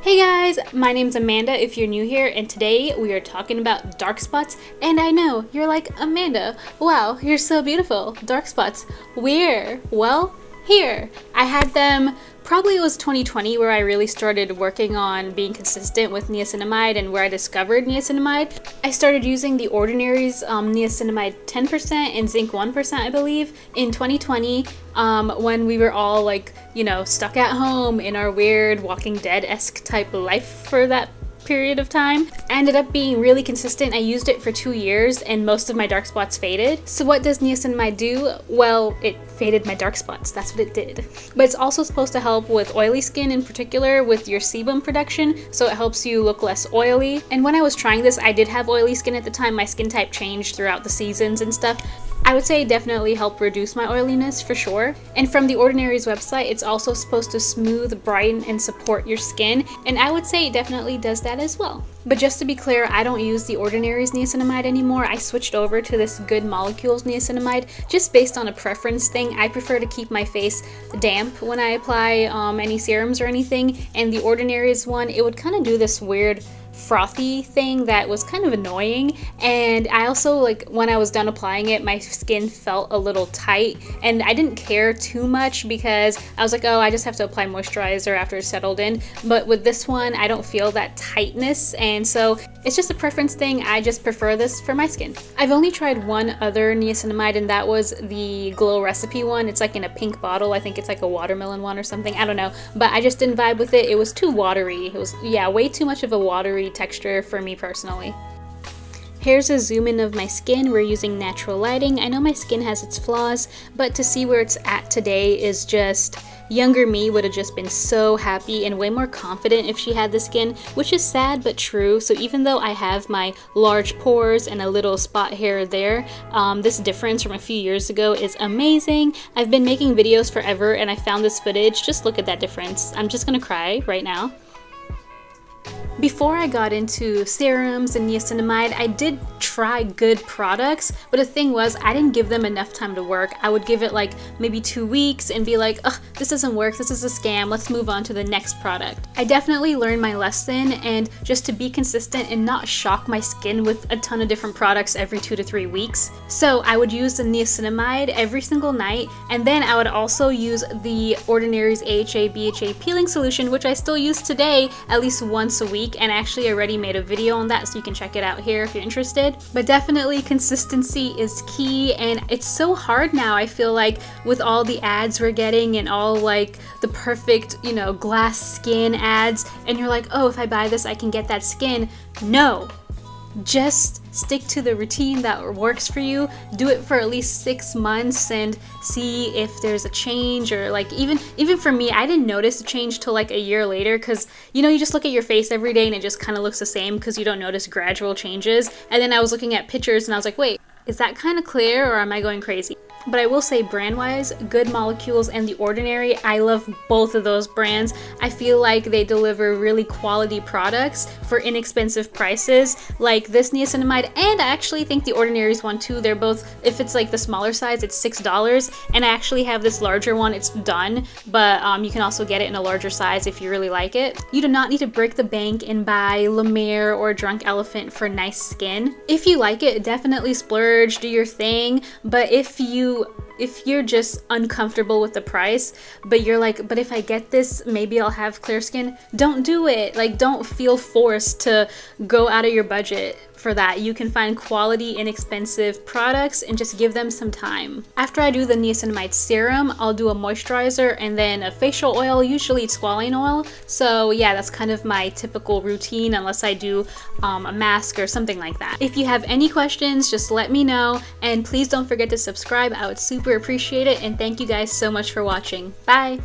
Hey guys, my name's Amanda if you're new here, and today we are talking about dark spots. And I know, you're like, Amanda, wow, you're so beautiful. Dark spots, where? Well, here. I had them, probably it was 2020 where I really started working on being consistent with niacinamide and where I discovered niacinamide. I started using The Ordinary's niacinamide 10% and zinc 1%, I believe, in 2020 when we were all like, you know, stuck at home in our weird Walking Dead-esque type of life for that period of time. I ended up being really consistent. I used it for 2 years and most of my dark spots faded. So what does niacinamide do? Well, it faded my dark spots. That's what it did. But it's also supposed to help with oily skin, in particular with your sebum production, so it helps you look less oily. And when I was trying this, I did have oily skin at the time. My skin type changed throughout the seasons and stuff. I would say it definitely helped reduce my oiliness for sure. And from The Ordinary's website, it's also supposed to smooth, brighten, and support your skin. And I would say it definitely does that as well. But just to be clear, I don't use The Ordinary's niacinamide anymore. I switched over to this Good Molecules niacinamide just based on a preference thing. I prefer to keep my face damp when I apply any serums or anything. And The Ordinary's one, it would kind of do this weird frothy thing that was kind of annoying. And I also, like, when I was done applying it, my skin felt a little tight, and I didn't care too much because I was like, oh, I just have to apply moisturizer after it's settled in. But with this one, I don't feel that tightness, and so it's just a preference thing. I just prefer this for my skin. I've only tried one other niacinamide, and that was the Glow Recipe one. It's like in a pink bottle. I think it's like a watermelon one or something. I don't know, but I just didn't vibe with it. It was too watery. It was, yeah, way too much of a watery texture for me personally. Here's a zoom in of my skin. We're using natural lighting. I know my skin has its flaws, but to see where it's at today is just, younger me would have just been so happy and way more confident if she had the skin, which is sad but true. So even though I have my large pores and a little spot here or there, this difference from a few years ago is amazing. I've been making videos forever and I found this footage. Just look at that difference. I'm just gonna cry right now. Before I got into serums and niacinamide, I did try good products, but the thing was, I didn't give them enough time to work. I would give it like maybe 2 weeks and be like, ugh, this doesn't work, this is a scam, let's move on to the next product. I definitely learned my lesson, and just to be consistent and not shock my skin with a ton of different products every 2 to 3 weeks. So I would use the niacinamide every single night, and then I would also use The Ordinary's AHA BHA peeling solution, which I still use today at least once a week. And I actually already made a video on that, so you can check it out here if you're interested. But definitely consistency is key, and it's so hard now, I feel like, with all the ads we're getting and all like the perfect, you know, glass skin ads, and you're like, oh, if I buy this I can get that skin. No, just stick to the routine that works for you. Do it for at least 6 months and see if there's a change, or like even for me, I didn't notice a change till like a year later, because you know, you just look at your face every day and it just kind of looks the same because you don't notice gradual changes. And then I was looking at pictures and I was like, wait, is that kind of clear or am I going crazy? But I will say, brand-wise, Good Molecules and The Ordinary, I love both of those brands. I feel like they deliver really quality products for inexpensive prices, like this niacinamide, and I actually think The Ordinary's one too. They're both, if it's like the smaller size, it's $6, and I actually have this larger one. It's done, but you can also get it in a larger size if you really like it. You do not need to break the bank and buy La Mer or Drunk Elephant for nice skin. If you like it, definitely splurge, do your thing, but if you're just uncomfortable with the price, but you're like, but if I get this, maybe I'll have clear skin, don't do it. Like, don't feel forced to go out of your budget for that. You can find quality, inexpensive products and just give them some time. After I do the niacinamide serum, I'll do a moisturizer and then a facial oil. Usually it's squalane oil. So yeah, that's kind of my typical routine, unless I do a mask or something like that. If you have any questions, just let me know, and please don't forget to subscribe. I would super appreciate it, and thank you guys so much for watching. Bye!